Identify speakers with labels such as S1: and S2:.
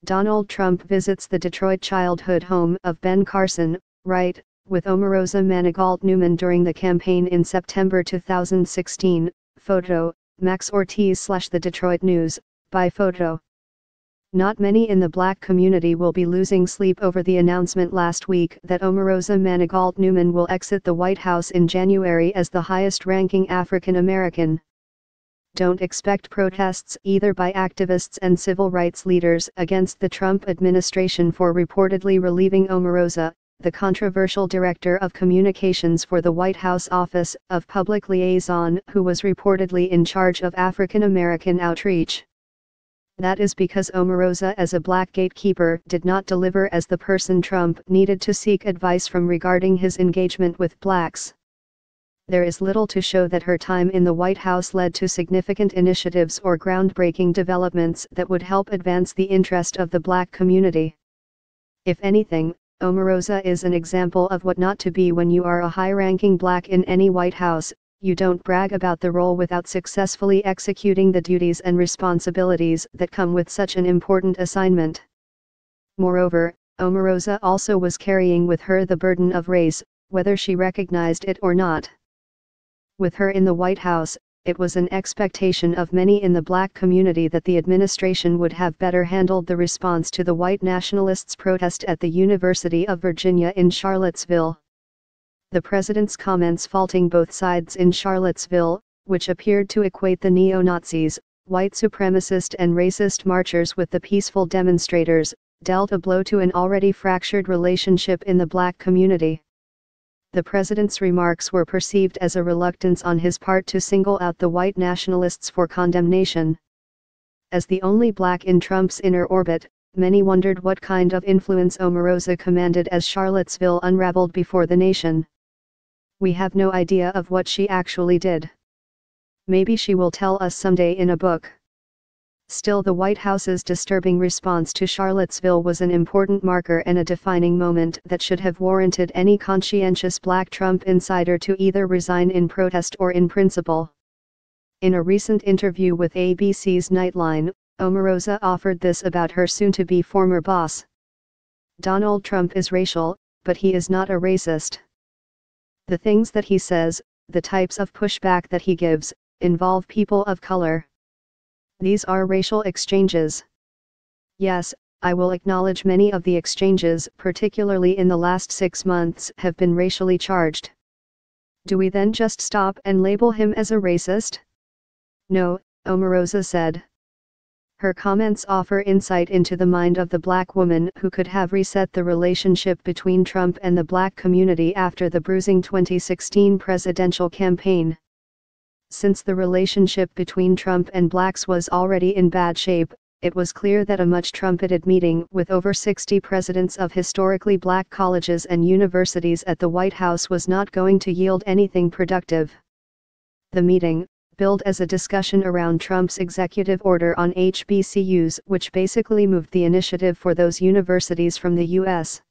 S1: Donald Trump visits the Detroit childhood home of Ben Carson, right, with Omarosa Manigault Newman during the campaign in September 2016, photo, Max Ortiz / The Detroit News, by photo. Not many in the black community will be losing sleep over the announcement last week that Omarosa Manigault Newman will exit the White House in January as the highest-ranking African American. Don't expect protests either by activists and civil rights leaders against the Trump administration for reportedly relieving Omarosa, the controversial director of communications for the White House Office of Public Liaison, who was reportedly in charge of African American outreach. That is because Omarosa, as a black gatekeeper, did not deliver as the person Trump needed to seek advice from regarding his engagement with blacks. There is little to show that her time in the White House led to significant initiatives or groundbreaking developments that would help advance the interest of the black community. If anything, Omarosa is an example of what not to be when you are a high-ranking black in any White House. You don't brag about the role without successfully executing the duties and responsibilities that come with such an important assignment. Moreover, Omarosa also was carrying with her the burden of race, whether she recognized it or not. With her in the White House, it was an expectation of many in the black community that the administration would have better handled the response to the white nationalists' protest at the University of Virginia in Charlottesville. The president's comments faulting both sides in Charlottesville, which appeared to equate the neo-Nazis, white supremacist and racist marchers with the peaceful demonstrators, dealt a blow to an already fractured relationship in the black community. The president's remarks were perceived as a reluctance on his part to single out the white nationalists for condemnation. As the only black in Trump's inner orbit, many wondered what kind of influence Omarosa commanded as Charlottesville unraveled before the nation. We have no idea of what she actually did. Maybe she will tell us someday in a book. Still, the White House's disturbing response to Charlottesville was an important marker and a defining moment that should have warranted any conscientious black Trump insider to either resign in protest or in principle. In a recent interview with ABC's Nightline, Omarosa offered this about her soon-to-be former boss. Donald Trump is racial, but he is not a racist. The things that he says, the types of pushback that he gives, involve people of color. These are racial exchanges. Yes, I will acknowledge many of the exchanges, particularly in the last 6 months, have been racially charged. Do we then just stop and label him as a racist? No, Omarosa said. Her comments offer insight into the mind of the black woman who could have reset the relationship between Trump and the black community after the bruising 2016 presidential campaign. Since the relationship between Trump and blacks was already in bad shape, it was clear that a much-trumpeted meeting with over 60 presidents of historically black colleges and universities at the White House was not going to yield anything productive. The meeting, billed as a discussion around Trump's executive order on HBCUs, which basically moved the initiative for those universities from the U.S.